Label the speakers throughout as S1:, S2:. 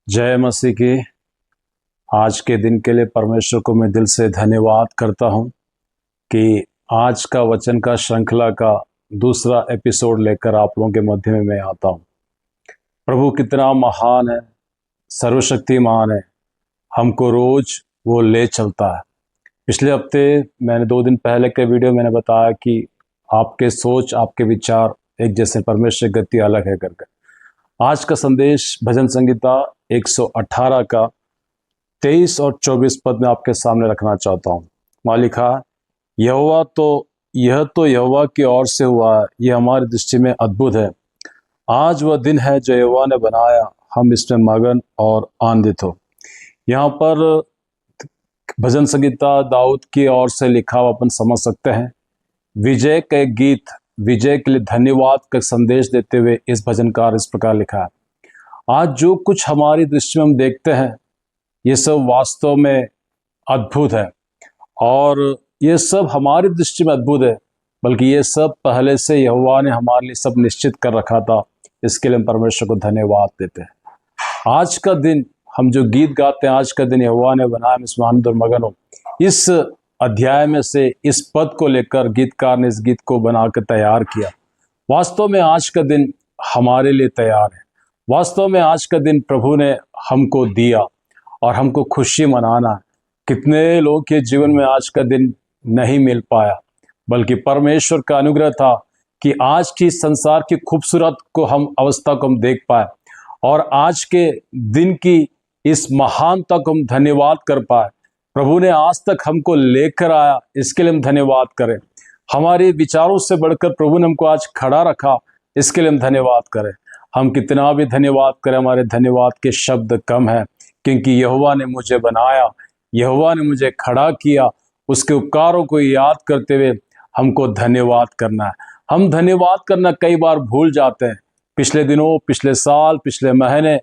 S1: जय मसीह की। आज के दिन के लिए परमेश्वर को मैं दिल से धन्यवाद करता हूं कि आज का वचन का श्रृंखला का दूसरा एपिसोड लेकर आप लोगों के मध्य में मैं आता हूं। प्रभु कितना महान है, सर्वशक्तिमान है, हमको रोज वो ले चलता है। पिछले हफ्ते मैंने 2 दिन पहले के वीडियो मैंने बताया कि आपके सोच, आपके विचार एक जैसे, परमेश्वर की गति अलग है करके। आज का संदेश भजन संहिता 118 का 23 और 24 पद में आपके सामने रखना चाहता हूँ। वहाँ लिखा, यहोवा तो यहोवा की ओर से हुआ है, यह हमारी दृष्टि में अद्भुत है। आज वह दिन है जो यहोवा ने बनाया, हम इसमें मगन और आनंदित हो। यहाँ पर भजन संहिता दाऊद की ओर से लिखा हुआ अपन समझ सकते हैं। विजय का एक गीत, विजय के लिए धन्यवाद का संदेश देते हुए इस भजनकार इस प्रकार लिखा है, आज जो कुछ हमारी दृष्टि में हम देखते हैं ये सब वास्तव में अद्भुत है, और ये सब हमारी दृष्टि में अद्भुत है, बल्कि ये सब पहले से यहोवा ने हमारे लिए सब निश्चित कर रखा था। इसके लिए हम परमेश्वर को धन्यवाद देते हैं। आज का दिन हम जो गीत गाते हैं, आज का दिन यहोवा ने बनाया, हम इसमें आनंद और मगन हो, इस अध्याय में से इस पद को लेकर गीतकार ने इस गीत को बनाकर तैयार किया। वास्तव में आज का दिन हमारे लिए तैयार है। वास्तव में आज का दिन प्रभु ने हमको दिया और हमको खुशी मनाना है। कितने लोगों के जीवन में आज का दिन नहीं मिल पाया, बल्कि परमेश्वर का अनुग्रह था कि आज की संसार की खूबसूरत को हम अवस्था को हम देख पाए, और आज के दिन की इस महानता को हम धन्यवाद कर पाए। प्रभु ने आज तक हमको लेकर आया, इसके लिए हम धन्यवाद करें। हमारे विचारों से बढ़कर प्रभु ने हमको आज खड़ा रखा, इसके लिए हम धन्यवाद करें। हम कितना भी धन्यवाद करें, हमारे धन्यवाद के शब्द कम हैं, क्योंकि यहोवा ने मुझे बनाया, यहोवा ने मुझे खड़ा किया। उसके उपकारों को याद करते हुए हमको धन्यवाद करना है। हम धन्यवाद करना कई बार भूल जाते हैं। पिछले दिनों, पिछले साल, पिछले महीने,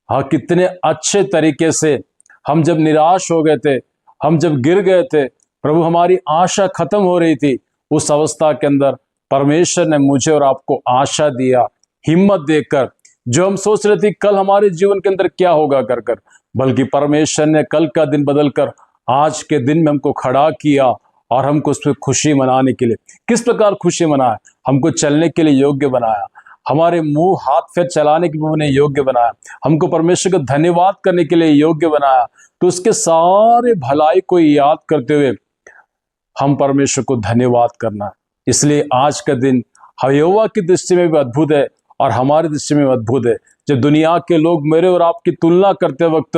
S1: हाँ, कितने अच्छे तरीके से हम जब निराश हो गए थे, हम जब गिर गए थे, प्रभु हमारी आशा खत्म हो रही थी, उस अवस्था के अंदर परमेश्वर ने मुझे और आपको आशा दिया, हिम्मत देकर। जो हम सोच रहे थे कल हमारे जीवन के अंदर क्या होगा कर कर, बल्कि परमेश्वर ने कल का दिन बदलकर आज के दिन में हमको खड़ा किया, और हमको उस पर खुशी मनाने के लिए, किस प्रकार खुशी मनाया, हमको चलने के लिए योग्य बनाया, हमारे मुंह हाथ पैर चलाने के लिए उन्हें योग्य बनाया, हमको परमेश्वर का धन्यवाद करने के लिए योग्य बनाया। तो उसके सारे भलाई को याद करते हुए हम परमेश्वर को धन्यवाद करना। इसलिए आज का दिन यहोवा की दृष्टि में भी अद्भुत है और हमारी दृष्टि में अद्भुत है। जब दुनिया के लोग मेरे और आपकी तुलना करते वक्त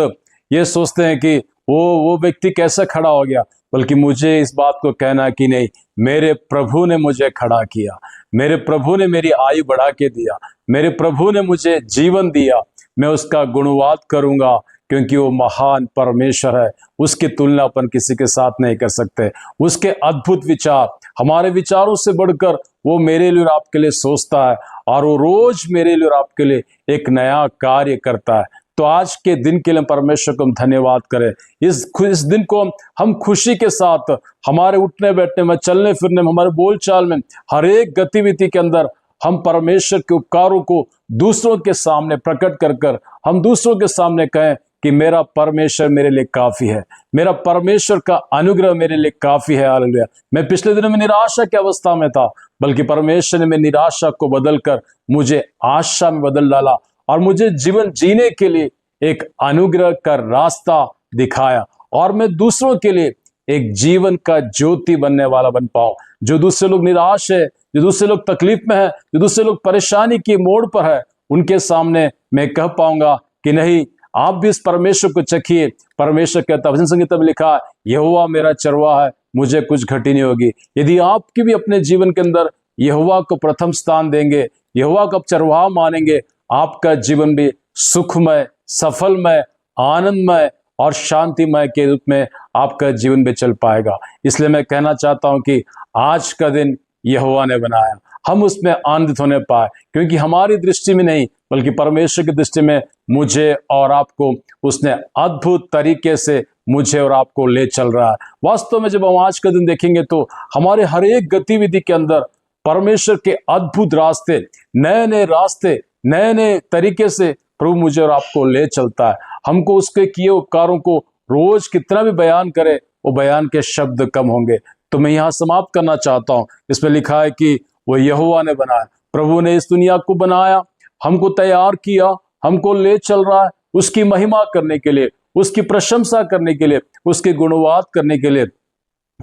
S1: ये सोचते हैं कि वो व्यक्ति कैसे खड़ा हो गया, बल्कि मुझे इस बात को कहना है कि नहीं, मेरे प्रभु ने मुझे खड़ा किया, मेरे प्रभु ने मेरी आयु बढ़ा के दिया, मेरे प्रभु ने मुझे जीवन दिया। मैं उसका गुणवाद करूंगा, क्योंकि वो महान परमेश्वर है। उसकी तुलना अपन किसी के साथ नहीं कर सकते। उसके अद्भुत विचार, हमारे विचारों से बढ़कर वो मेरे लिए और आपके लिए सोचता है, और वो रोज मेरे लिए और आपके लिए एक नया कार्य करता है। तो आज के दिन के लिए परमेश्वर को हम धन्यवाद करें। इस दिन को हम खुशी के साथ, हमारे उठने बैठने में, चलने फिरने में, हमारे बोलचाल में, हर एक गतिविधि के अंदर हम परमेश्वर के उपकारों को दूसरों के सामने प्रकट कर कर हम दूसरों के सामने कहें कि मेरा परमेश्वर मेरे लिए काफी है, मेरा परमेश्वर का अनुग्रह मेरे लिए काफी है। हालेलुया। मैं पिछले दिनों में निराशा की अवस्था में था, बल्कि परमेश्वर ने मेरी निराशा को बदलकर मुझे आशा में बदल डाला, और मुझे जीवन जीने के लिए एक अनुग्रह का रास्ता दिखाया, और मैं दूसरों के लिए एक जीवन का ज्योति बनने वाला बन पाऊं। जो दूसरे लोग निराश है, जो दूसरे लोग तकलीफ में है, जो दूसरे लोग परेशानी की मोड़ पर है, उनके सामने मैं कह पाऊंगा कि नहीं, आप भी इस परमेश्वर को चखिए। परमेश्वर कहता, भजन संहिता में लिखा, यहोवा मेरा चरवाहा है, मुझे कुछ घटी नहीं होगी। यदि आपकी भी अपने जीवन के अंदर यहोवा को प्रथम स्थान देंगे, यहोवा को चरवाहा मानेंगे, आपका जीवन भी सुखमय, सफलमय, आनंदमय और शांतिमय के रूप में आपका जीवन भी चल पाएगा। इसलिए मैं कहना चाहता हूं कि आज का दिन यहोवा ने बनाया, हम उसमें आनंदित होने पाए, क्योंकि हमारी दृष्टि में नहीं, बल्कि परमेश्वर की दृष्टि में मुझे और आपको उसने अद्भुत तरीके से मुझे और आपको ले चल रहा है। वास्तव में जब हम आज का दिन देखेंगे तो हमारे हर एक गतिविधि के अंदर परमेश्वर के अद्भुत रास्ते, नए नए रास्ते, नए नए तरीके से प्रभु मुझे और आपको ले चलता है। हमको उसके किए उपकारों को रोज कितना भी बयान करे, वो बयान के शब्द कम होंगे। तो मैं यहाँ समाप्त करना चाहता हूँ। इसमें लिखा है कि वो यहोवा ने बनाया, प्रभु ने इस दुनिया को बनाया, हमको तैयार किया, हमको ले चल रहा है उसकी महिमा करने के लिए, उसकी प्रशंसा करने के लिए, उसकी गुणवाद करने के लिए,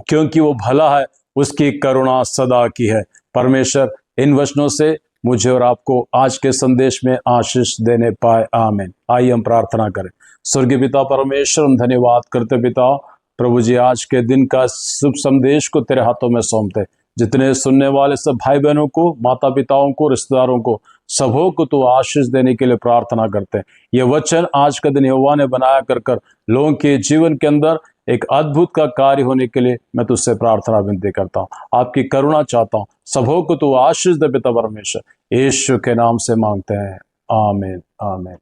S1: क्योंकि वो भला है, उसकी करुणा सदा की है। परमेश्वर इन वचनों से मुझे और आपको आज के संदेश में आशीष देने पाए। आमीन। आइए हम प्रार्थना करें। स्वर्गीय पिता परमेश्वर, हम धन्यवाद करते पिता प्रभु जी, आज के दिन का शुभ संदेश को तेरे हाथों में सौंपते। जितने सुनने वाले सब भाई बहनों को, माता पिताओं को, रिश्तेदारों को, सबों को तो आशीष देने के लिए प्रार्थना करते हैं। ये वचन आज का दिन यहोवा ने बनाया कर लोगों के जीवन के अंदर एक अद्भुत का कार्य होने के लिए मैं तुझसे प्रार्थना विनती करता हूँ। आपकी करुणा चाहता हूँ। सबों को तो आशीष दे पिता परमेश्वर, यीशु के नाम से मांगते हैं। आमीन, आमीन।